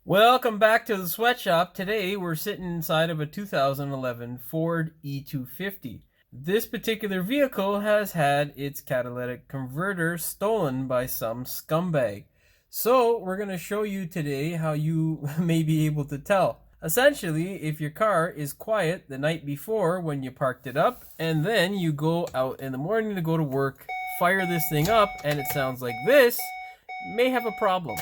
Welcome back to the sweatshop. Today we're sitting inside of a 2011 Ford E250. This particular vehicle has had its catalytic converter stolen by some scumbag. So we're going to show you today how you may be able to tell. Essentially, if your car is quiet the night before when you parked it up, and then you go out in the morning to go to work, fire this thing up, and it sounds like this, may have a problem.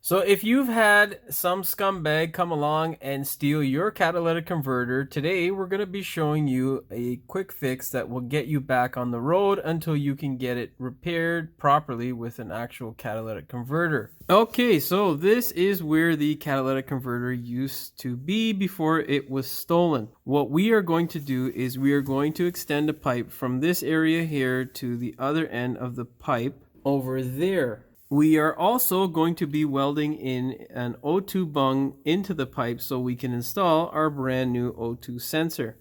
So if you've had some scumbag come along and steal your catalytic converter, today we're going to be showing you a quick fix that will get you back on the road until you can get it repaired properly with an actual catalytic converter. Okay, so this is where the catalytic converter used to be before it was stolen. What we are going to do is we are going to extend a pipe from this area here to the other end of the pipe over there. We are also going to be welding in an O2 bung into the pipe so we can install our brand new O2 sensor.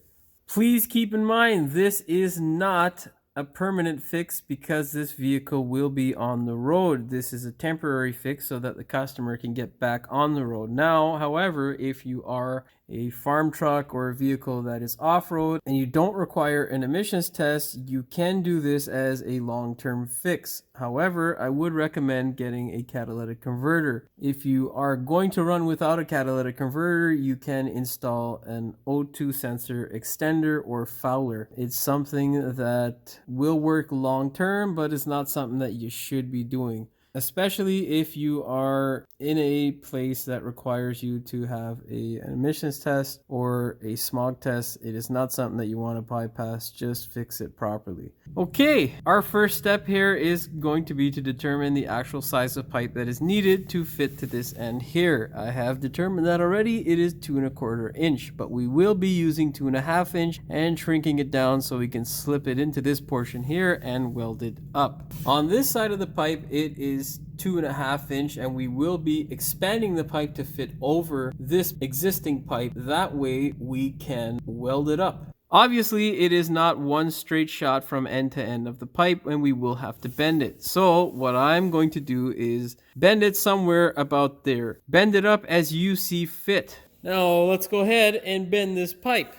Please keep in mind this is not a permanent fix because this vehicle will be on the road. This is a temporary fix so that the customer can get back on the road. Now, however, if you are a farm truck or a vehicle that is off-road and you don't require an emissions test, you can do this as a long-term fix. However, I would recommend getting a catalytic converter. If you are going to run without a catalytic converter, you can install an O2 sensor extender or fouler. It's something that will work long-term, but it's not something that you should be doing, especially if you are in a place that requires you to have an emissions test or a smog test. It is not something that you want to bypass. Just fix it properly. Okay, our first step here is going to be to determine the actual size of pipe that is needed to fit to this end here. I have determined that already. It is 2¼ inch, but we will be using 2½ inch and shrinking it down so we can slip it into this portion here and weld it up. On this side of the pipe, it is 2½ inch, and we will be expanding the pipe to fit over this existing pipe. That way we can weld it up. Obviously, it is not one straight shot from end to end of the pipe, and we will have to bend it. So what I'm going to do is bend it somewhere about there. Bend it up as you see fit. Now let's go ahead and bend this pipe.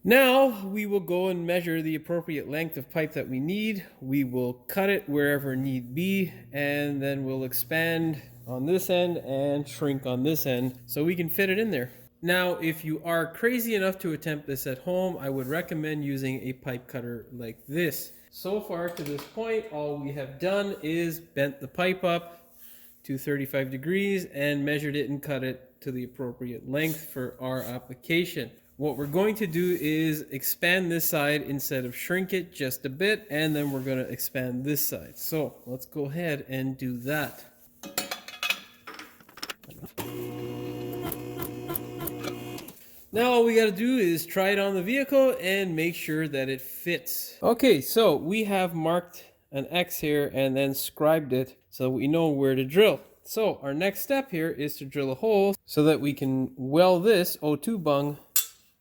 Now we will go and measure the appropriate length of pipe that we need. We will cut it wherever need be, and then we'll expand on this end and shrink on this end so we can fit it in there. Now, if you are crazy enough to attempt this at home, I would recommend using a pipe cutter like this. So far to this point, all we have done is bent the pipe up to 35 degrees and measured it and cut it to the appropriate length for our application. What we're going to do is expand this side instead of shrink it just a bit, and then we're going to expand this side. So let's go ahead and do that. Now all we got to do is try it on the vehicle and make sure that it fits. Okay, so we have marked an X here and then scribed it so we know where to drill. So our next step here is to drill a hole so that we can weld this O2 bung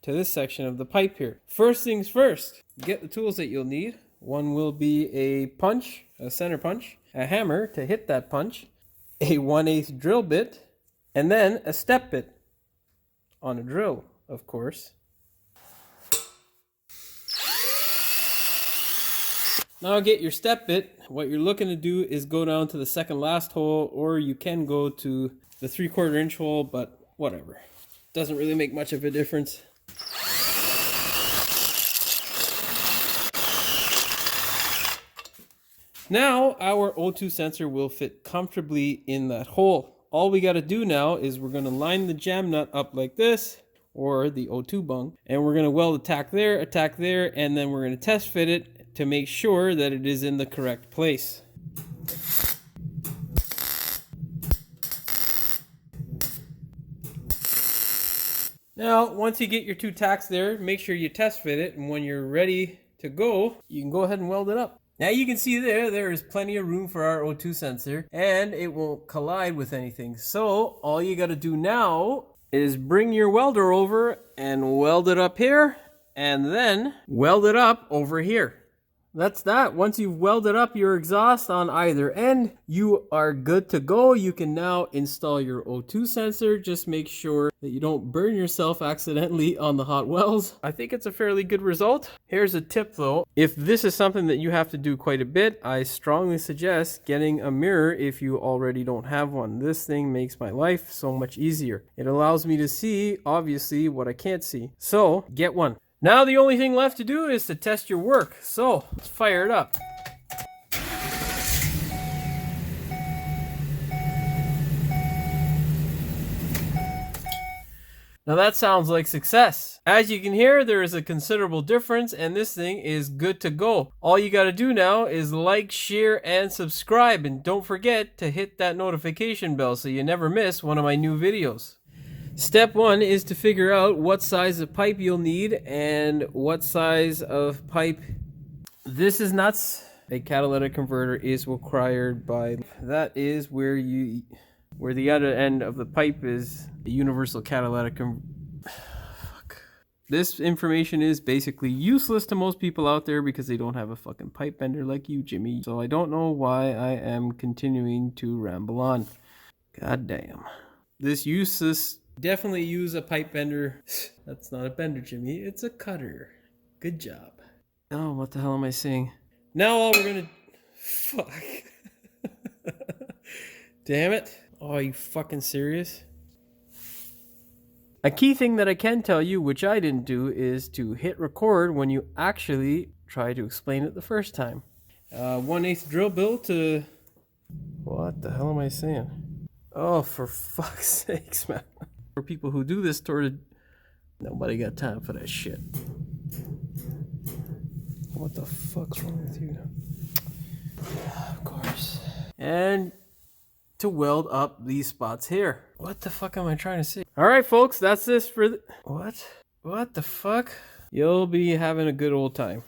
to this section of the pipe here. First things first, get the tools that you'll need. One will be a punch, a center punch, a hammer to hit that punch, a 1/8 drill bit, and then a step bit on a drill, of course. Now get your step bit. What you're looking to do is go down to the second last hole, or you can go to the 3/4 inch hole, but whatever. Doesn't really make much of a difference. Now our O2 sensor will fit comfortably in that hole. All we got to do now is we're going to line the jam nut up like this, or the O2 bung, and we're going to weld a tack there, and then we're going to test fit it to make sure that it is in the correct place. Now, once you get your 2 tacks there, make sure you test fit it, and when you're ready to go, you can go ahead and weld it up. Now you can see there is plenty of room for our O2 sensor, and it won't collide with anything. So all you got to do now is bring your welder over and weld it up here, and then weld it up over here. That's that. Once you've welded up your exhaust on either end, you are good to go. You can now install your O2 sensor. Just make sure that you don't burn yourself accidentally on the hot welds. I think it's a fairly good result. Here's a tip though. If this is something that you have to do quite a bit, I strongly suggest getting a mirror if you already don't have one. This thing makes my life so much easier. It allows me to see, obviously, what I can't see. So, get one. Now the only thing left to do is to test your work. So, let's fire it up. Now that sounds like success. As you can hear, there is a considerable difference and this thing is good to go. All you gotta do now is like, share, and subscribe. And don't forget to hit that notification bell so you never miss one of my new videos. Step 1 is to figure out what size of pipe you'll need and what size of pipe. This is nuts. A catalytic converter is required by, that is where the other end of the pipe is a universal catalytic fuck. This information is basically useless to most people out there because they don't have a fucking pipe bender like you, Jimmy. So I don't know why I am continuing to ramble on. God damn. This useless. Definitely use a pipe bender. That's not a bender, Jimmy. It's a cutter. Good job. Oh, what the hell am I saying? Now all we're gonna... Fuck. Damn it. Oh, are you fucking serious? A key thing that I can tell you, which I didn't do, is to hit record when you actually try to explain it the first time. 1/8 drill bill to... What the hell am I saying? Oh, for fuck's sakes, man. For people who do this sort of... Nobody got time for that shit. What the fuck's wrong with you? Of course. And to weld up these spots here. What the fuck am I trying to say? Alright folks, that's this for the... What? What the fuck? You'll be having a good old time.